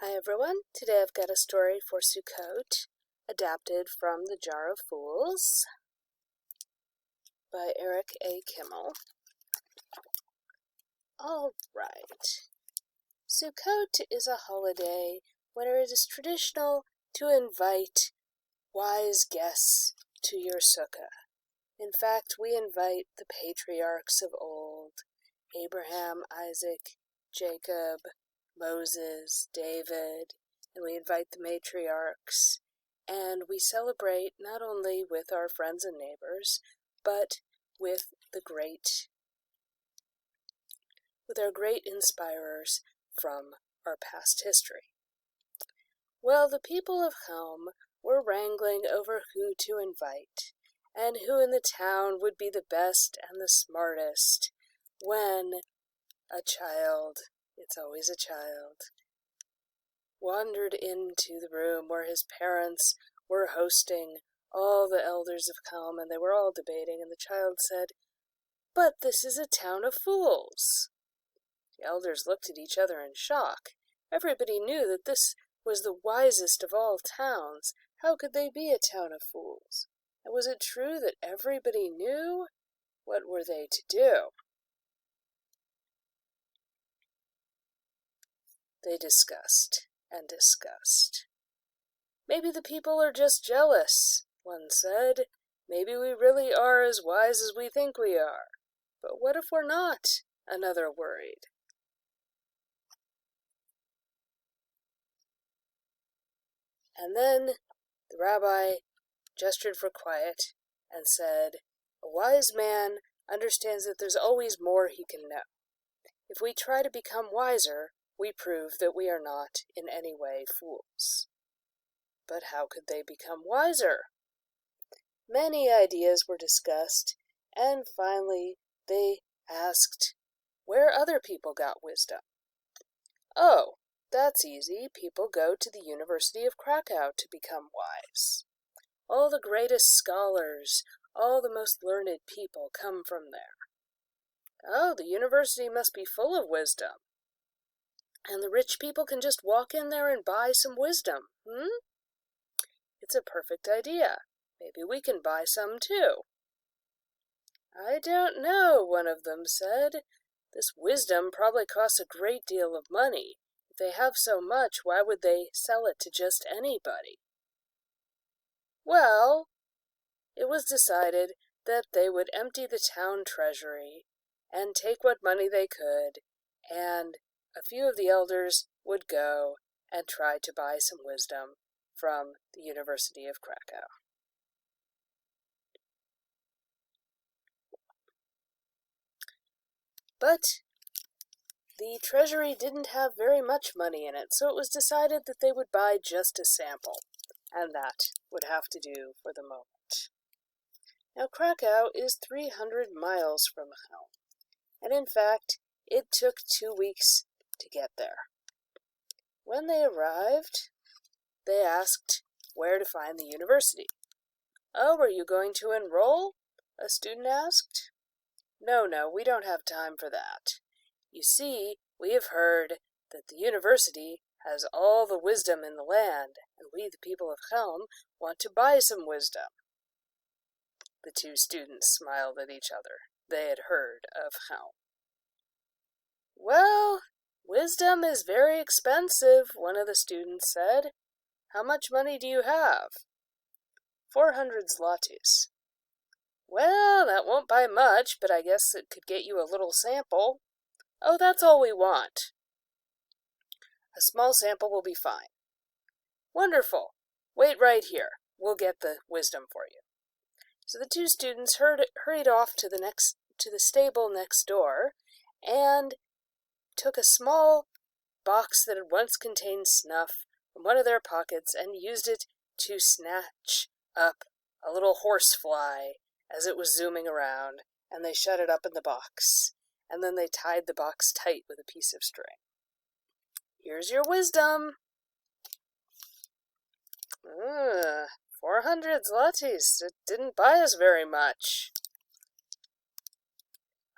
Hi everyone, today I've got a story for Sukkot, adapted from The Jar of Fools by Eric A. Kimmel. Alright, Sukkot is a holiday when it is traditional to invite wise guests to your sukkah. In fact, we invite the patriarchs of old, Abraham, Isaac, Jacob, Moses, David, and we invite the matriarchs, and we celebrate not only with our friends and neighbors, but with our great inspirers from our past history. Well, the people of Chelm were wrangling over who to invite, and who in the town would be the best and the smartest, when a child, it's always a child, wandered into the room where his parents were hosting all the elders of Chelm, and they were all debating, and the child said, "But this is a town of fools." The elders looked at each other in shock. Everybody knew that this was the wisest of all towns. How could they be a town of fools? And was it true that everybody knew? What were they to do? They discussed and discussed. "Maybe the people are just jealous," one said. "Maybe we really are as wise as we think we are. But what if we're not?" another worried. And then the rabbi gestured for quiet and said, "A wise man understands that there's always more he can know. If we try to become wiser, we prove that we are not in any way fools." But how could they become wiser? Many ideas were discussed, and finally they asked where other people got wisdom. "Oh, that's easy. People go to the University of Krakow to become wise. All the greatest scholars, all the most learned people come from there." "Oh, the university must be full of wisdom. And the rich people can just walk in there and buy some wisdom, It's a perfect idea. Maybe we can buy some too." "I don't know," one of them said. "This wisdom probably costs a great deal of money. If they have so much, why would they sell it to just anybody?" Well, it was decided that they would empty the town treasury and take what money they could, and a few of the elders would go and try to buy some wisdom from the University of Krakow. But the treasury didn't have very much money in it, so it was decided that they would buy just a sample, and that would have to do for the moment. Now, Krakow is 300 miles from Chelm, and in fact, it took 2 weeks to get there. When they arrived, they asked where to find the university. "Oh, are you going to enroll?" a student asked. No, we don't have time for that. You see, we have heard that the university has all the wisdom in the land, and we, the people of Chelm, want to buy some wisdom." The two students smiled at each other. They had heard of Chelm. "Well, wisdom is very expensive," one of the students said. "How much money do you have?" 400 zlotys. "Well, that won't buy much, but I guess it could get you a little sample." "Oh, that's all we want." "A small sample will be fine." "Wonderful. Wait right here. We'll get the wisdom for you." So the two students hurried off to the stable next door, and took a small box that had once contained snuff from one of their pockets and used it to snatch up a little horsefly as it was zooming around, and they shut it up in the box, and then they tied the box tight with a piece of string. "Here's your wisdom." 400 zlotys. It didn't buy us very much."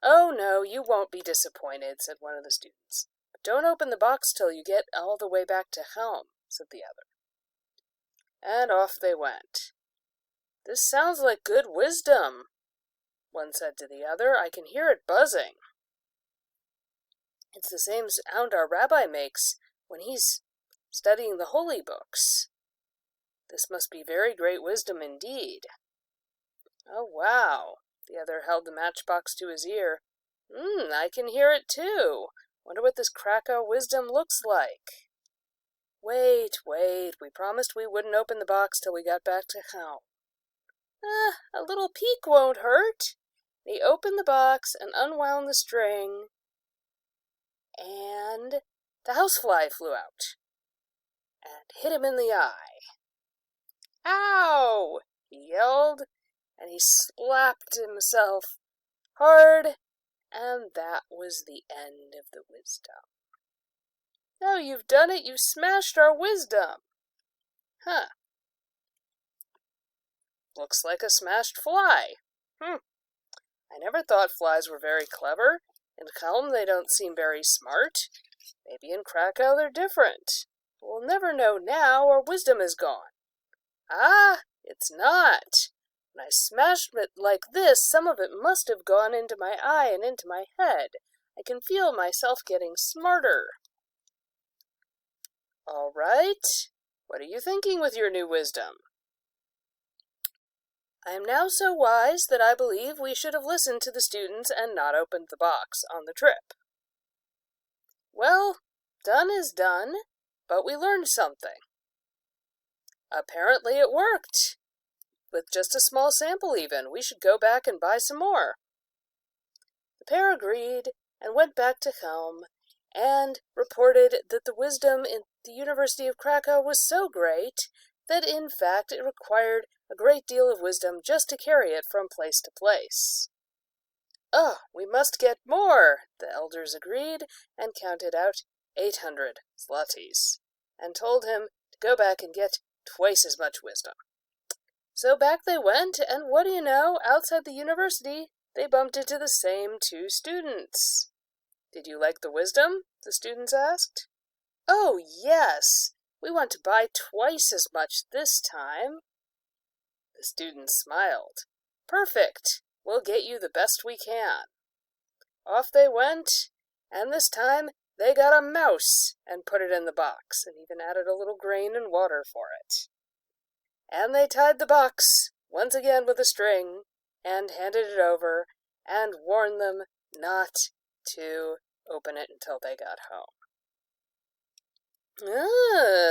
"Oh, no, you won't be disappointed," said one of the students. don't open the box till you get all the way back to Chelm, said the other. And off they went. This sounds like good wisdom, one said to the other. I can hear it buzzing. It's the same sound our rabbi makes when he's studying the holy books. This must be very great wisdom indeed. Oh, wow. The other held the matchbox to his ear. I can hear it too. Wonder what this Krakow wisdom looks like. Wait, we promised we wouldn't open the box till we got back to Chelm. A little peek won't hurt. He opened the box and unwound the string, and the housefly flew out and hit him in the eye. Ow! He yelled, and he slapped himself hard, and that was the end of the wisdom. Now you've done it, you smashed our wisdom. Looks like a smashed fly. I never thought flies were very clever. In Chelm they don't seem very smart. Maybe in Krakow they're different. We'll never know now, our wisdom is gone. It's not. When I smashed it like this, some of it must have gone into my eye and into my head. I can feel myself getting smarter. All right. What are you thinking with your new wisdom? I am now so wise that I believe we should have listened to the students and not opened the box on the trip. Well, done is done, but we learned something. Apparently it worked. With just a small sample even, we should go back and buy some more. The pair agreed and went back to Chelm and reported that the wisdom in the University of Krakow was so great that in fact it required a great deal of wisdom just to carry it from place to place. We must get more, the elders agreed and counted out 800 zlotys and told him to go back and get twice as much wisdom. So back they went, and what do you know, outside the university, they bumped into the same two students. Did you like the wisdom? The students asked. Oh, yes. We want to buy twice as much this time. The students smiled. Perfect. We'll get you the best we can. Off they went, and this time they got a mouse and put it in the box, and even added a little grain and water for it. And they tied the box, once again with a string, and handed it over, and warned them not to open it until they got home.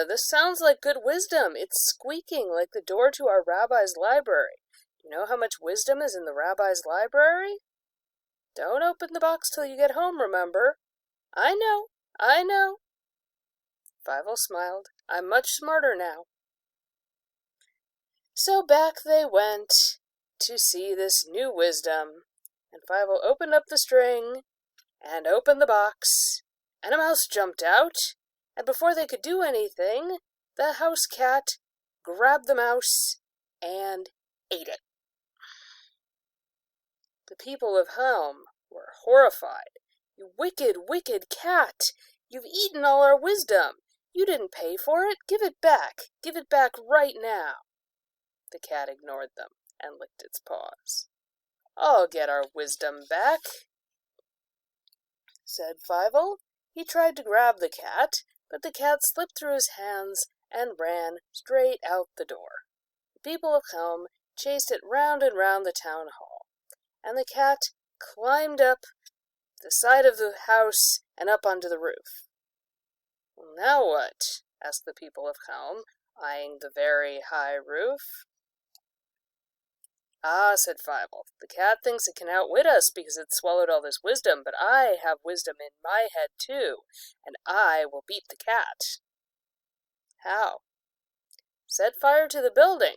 This sounds like good wisdom. It's squeaking like the door to our rabbi's library. Do you know how much wisdom is in the rabbi's library? Don't open the box till you get home, remember? I know. Fievel smiled. I'm much smarter now. So back they went to see this new wisdom, and Fievel opened up the string and opened the box, and a mouse jumped out, and before they could do anything, the house cat grabbed the mouse and ate it. The people of Chelm were horrified. You wicked, wicked cat! You've eaten all our wisdom! You didn't pay for it! Give it back! Give it back right now! The cat ignored them and licked its paws. I'll get our wisdom back, said Fievel. He tried to grab the cat, but the cat slipped through his hands and ran straight out the door. The people of Chelm chased it round and round the town hall, and the cat climbed up the side of the house and up onto the roof. Well, now what? Asked the people of Chelm, eyeing the very high roof. Said Fievel, the cat thinks it can outwit us because it swallowed all this wisdom, but I have wisdom in my head too, and I will beat the cat. How? Set fire to the building.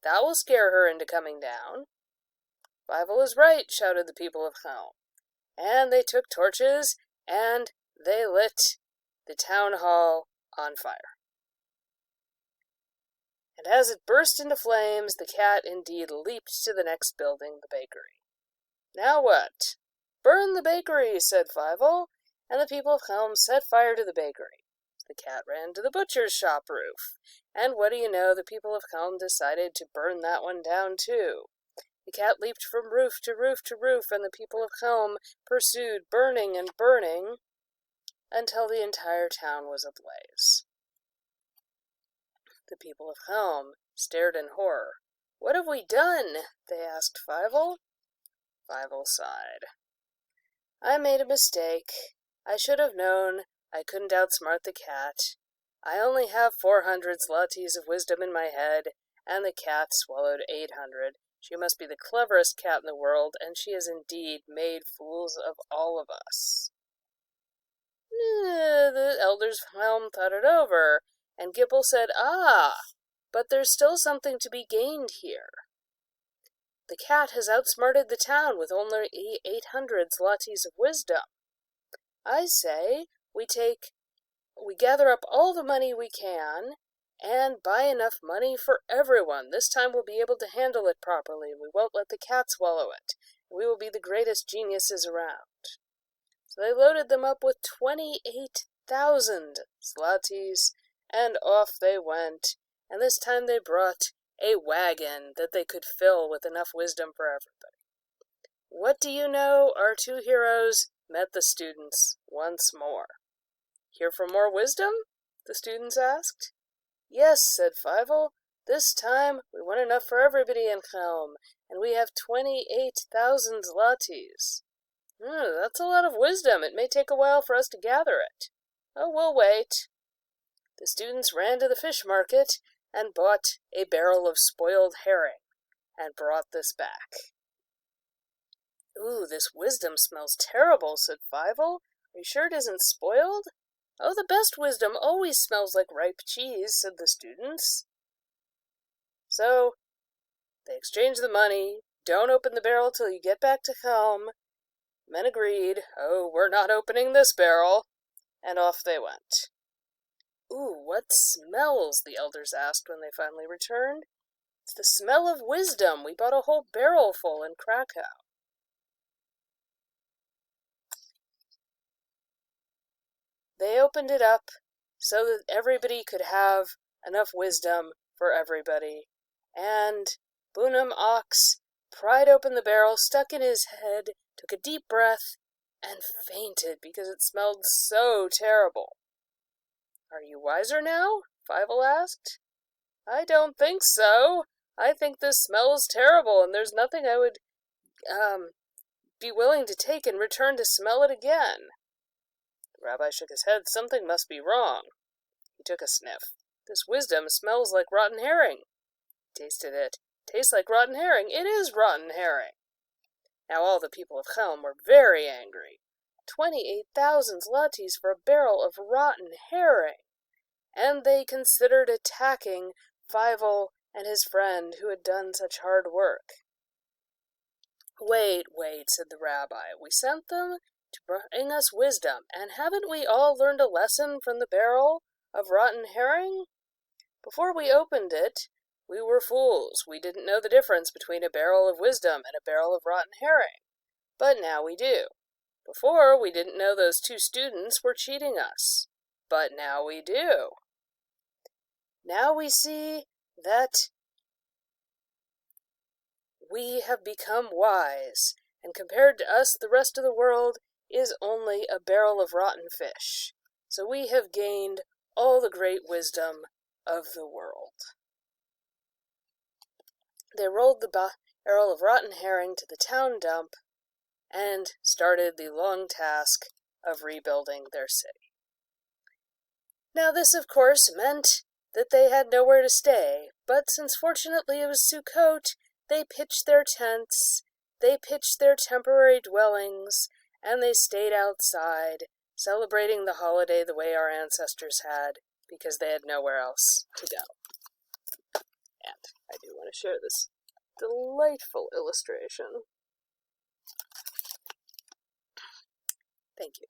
That will scare her into coming down. Fievel is right, shouted the people of Chelm, and they took torches, and they lit the town hall on fire. And as it burst into flames, the cat indeed leaped to the next building, the bakery. Now what? Burn the bakery, said Fievel, and the people of Chelm set fire to the bakery. The cat ran to the butcher's shop roof, and what do you know, the people of Chelm decided to burn that one down too. The cat leaped from roof to roof to roof, and the people of Chelm pursued, burning and burning, until the entire town was ablaze. The people of Chelm stared in horror. "What have we done?" they asked Fievel. Fievel sighed. "I made a mistake. I should have known I couldn't outsmart the cat. I only have 400 zlotys of wisdom in my head, and the cat swallowed 800. She must be the cleverest cat in the world, and she has indeed made fools of all of us." The elders of Chelm thought it over, and Gipple said, but there's still something to be gained here. The cat has outsmarted the town with only 800 zlotys of wisdom. I say we gather up all the money we can and buy enough money for everyone. This time we'll be able to handle it properly. We won't let the cat swallow it. We will be the greatest geniuses around. So they loaded them up with 28,000 zlotys, and off they went. And this time they brought a wagon that they could fill with enough wisdom for everybody. What do you know? Our two heroes met the students once more. "Here for more wisdom?" the students asked. "Yes," said Fievel. "This time we want enough for everybody in Chelm, and we have 28,000 zlotys. That's a lot of wisdom. It may take a while for us to gather it." "Oh, we'll wait." The students ran to the fish market and bought a barrel of spoiled herring, and brought this back. "Ooh, this wisdom smells terrible," said Fievel. "Are you sure it isn't spoiled?" "Oh, the best wisdom always smells like ripe cheese," said the students. So they exchanged the money. "Don't open the barrel till you get back to Chelm." Men agreed. "Oh, we're not opening this barrel." And off they went. "Ooh, what smells?" the elders asked when they finally returned. "It's the smell of wisdom. We bought a whole barrel full in Krakow." They opened it up so that everybody could have enough wisdom for everybody. And Bunam Ox pried open the barrel, stuck in his head, took a deep breath, and fainted because it smelled so terrible. "Are you wiser now?" Fievel asked. "I don't think so. I think this smells terrible, and there's nothing I would be willing to take in return to smell it again." The rabbi shook his head. Something must be wrong. He took a sniff. "This wisdom smells like rotten herring." He tasted it. "Tastes like rotten herring. It is rotten herring." Now all the people of Chelm were very angry. 28,000 zlotys for a barrel of rotten herring. And they considered attacking Fievel and his friend who had done such hard work. Wait, said the rabbi. "We sent them to bring us wisdom, and haven't we all learned a lesson from the barrel of rotten herring? Before we opened it, we were fools. We didn't know the difference between a barrel of wisdom and a barrel of rotten herring. But now we do. Before, we didn't know those two students were cheating us. But now we do. Now we see that we have become wise, and compared to us, the rest of the world is only a barrel of rotten fish. So we have gained all the great wisdom of the world." They rolled the barrel of rotten herring to the town dump and started the long task of rebuilding their city. Now this, of course, meant that they had nowhere to stay, but since fortunately it was Sukkot, they pitched their tents, they pitched their temporary dwellings, and they stayed outside, celebrating the holiday the way our ancestors had, because they had nowhere else to go. And I do want to share this delightful illustration. Thank you.